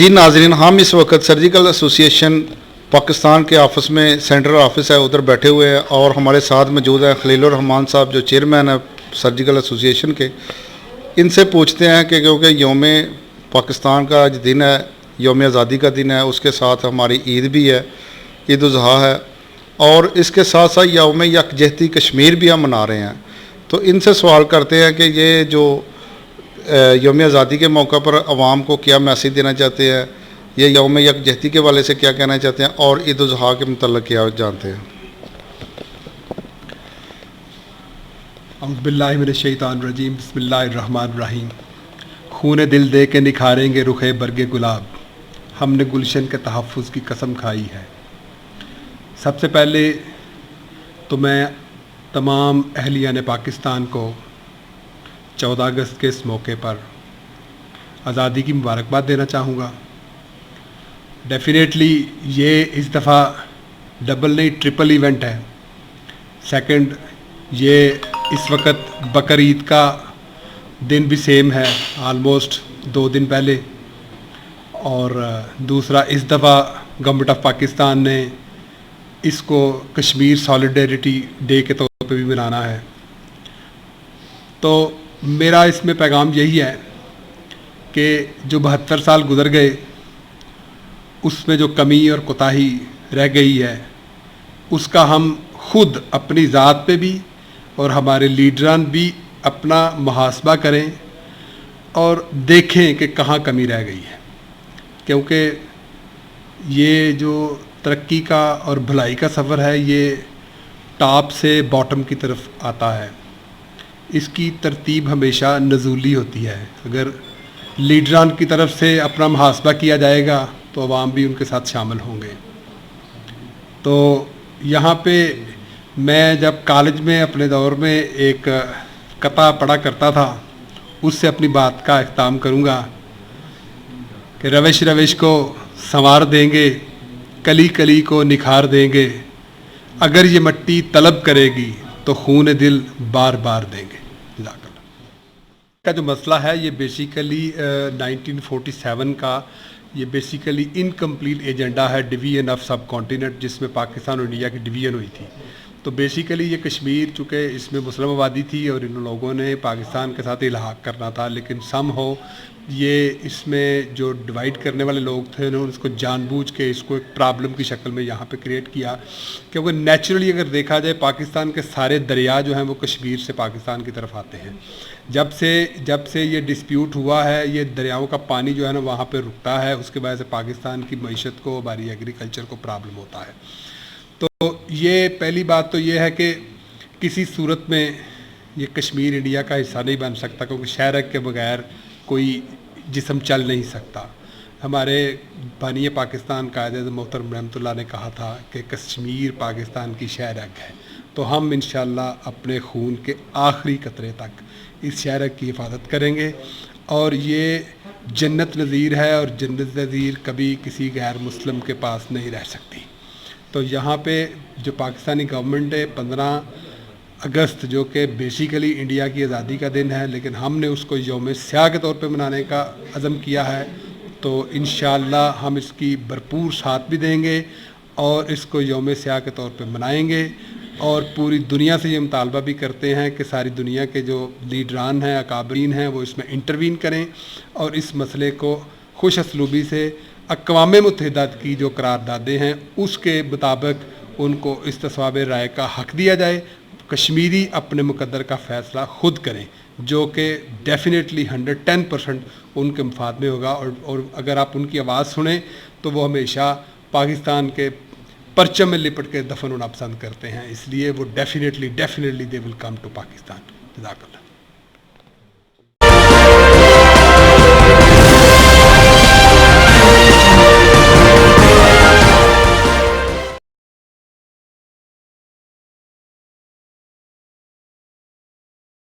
जी नाजरीन, हम इस वक्त सर्जिकल एसोसिएशन पाकिस्तान के ऑफिस में, सेंट्रल ऑफिस है, उधर बैठे हुए हैं और हमारे साथ मौजूद हैं खलीलुर रहमान साहब जो चेयरमैन है सर्जिकल एसोसिएशन के। इनसे पूछते हैं कि क्योंकि यौम पाकिस्तान का आज दिन है, यौम आज़ादी का दिन है, उसके साथ हमारी ईद भी है, ईद उल ज़ुहा है, और इसके साथ साथ यौम यकजहती कश्मीर भी हम मना रहे हैं। तो इनसे सवाल करते हैं कि ये जो यौम आज़ादी के मौका पर आवाम को क्या मैसेज देना चाहते हैं, ये यौम यकजहती के वाले से क्या कहना चाहते हैं, और ईद उल ज़ुहा के मतलब क्या जानते हैं। औज़ुबिल्लाहि मिनश्शैतानिर्रजीम, बिस्मिल्लाहिर्रहमानिर्रहीम। खून दिल दे के निखारेंगे रुखे बरगे गुलाब, हमने गुलशन के तहफ़्फ़ुज़ की कसम खाई है। सबसे पहले तो मैं तमाम अहलियान पाकिस्तान को 14 अगस्त के इस मौके पर आज़ादी की मुबारकबाद देना चाहूँगा। डेफिनेटली ये इस दफ़ा डबल नहीं ट्रिपल इवेंट है। सेकंड, ये इस वक्त बकर ईद का दिन भी सेम है, आलमोस्ट 2 दिन पहले। और दूसरा, इस दफ़ा गवर्नमेंट ऑफ पाकिस्तान ने इसको कश्मीर सॉलिडेरिटी डे के तौर पे भी मनाना है। तो मेरा इसमें पैगाम यही है कि जो 72 साल गुजर गए उसमें जो कमी और कोताही रह गई है उसका हम खुद अपनी ज़ात पे भी और हमारे लीडरान भी अपना मुहासबा करें और देखें कि कहाँ कमी रह गई है। क्योंकि ये जो तरक्की का और भलाई का सफ़र है ये टॉप से बॉटम की तरफ आता है। इसकी तरतीब हमेशा नज़ूली होती है। अगर लीडरान की तरफ से अपना मुहासबा किया जाएगा तो अवाम भी उनके साथ शामिल होंगे। तो यहाँ पे मैं जब कॉलेज में अपने दौर में एक कता पढ़ा करता था, उससे अपनी बात का इख्तिताम करूँगा कि रविश रविश को संवार देंगे, कली कली को निखार देंगे, अगर ये मट्टी तलब करेगी तो खून दिल बार बार देंगे। का जो मसला है ये बेसिकली 1947 का ये बेसिकली इनकम्प्लीट एजेंडा है, डिवीजन ऑफ सब कॉन्टिनेंट, जिसमें पाकिस्तान और इंडिया की डिवीजन हुई थी। तो बेसिकली ये कश्मीर चूँकि इसमें मुस्लिम आबादी थी और इन लोगों ने पाकिस्तान के साथ इल्हाक करना था, लेकिन सम हो ये इसमें जो डिवाइड करने वाले लोग थे उन्होंने इसको जानबूझ के इसको एक प्रॉब्लम की शक्ल में यहाँ पे क्रिएट किया। क्योंकि नेचुरली अगर देखा जाए पाकिस्तान के सारे दरिया जो हैं वो कश्मीर से पाकिस्तान की तरफ आते हैं। जब से ये डिस्प्यूट हुआ है ये दरियाओं का पानी जो है ना वहाँ पे रुकता है, उसके वजह से पाकिस्तान की मईशत को, हमारी एग्रीकल्चर को प्रॉब्लम होता है। तो ये पहली बात तो ये है कि किसी सूरत में ये कश्मीर इंडिया का हिस्सा नहीं बन सकता, क्योंकि शहरक के बगैर कोई जिस्म चल नहीं सकता। हमारे बानी पाकिस्तान कायद-ए-आज़म मोहतरम रहमतुल्लाह ने कहा था कि कश्मीर पाकिस्तान की शहरक है। तो हम इंशाअल्लाह अपने खून के आखिरी कतरे तक इस शहरक की हिफाजत करेंगे। और ये जन्नत नज़ीर है और जन्नत नज़ीर कभी किसी गैर मुस्लिम के पास नहीं रह सकती। तो यहाँ पे जो पाकिस्तानी गवर्नमेंट है 15 अगस्त जो कि बेसिकली इंडिया की आज़ादी का दिन है, लेकिन हमने उसको यौम स्याह के तौर पे मनाने का अज़म किया है। तो इंशाअल्लाह हम इसकी भरपूर साथ भी देंगे और इसको यौम स्याह के तौर पे मनाएंगे। और पूरी दुनिया से ये मुतालबा भी करते हैं कि सारी दुनिया के जो लीडरान हैं, अकाबरीन हैं, वो इसमें इंटरवीन करें और इस मसले को खुश असलूबी से अक़वाम मुत्तहिदा की जो करारदादें हैं उसके मुताबिक उनको इस तस्वाब राय का हक़ दिया जाए। कश्मीरी अपने मुकद्दर का फ़ैसला ख़ुद करें, जो कि डेफिनेटली 110% उनके मफाद में होगा। और अगर आप उनकी आवाज़ सुनें तो वो हमेशा पाकिस्तान के परचम में लिपट के दफन होना पसंद करते हैं, इसलिए वो definitely they will come to Pakistan. जज़ाकल्लाह।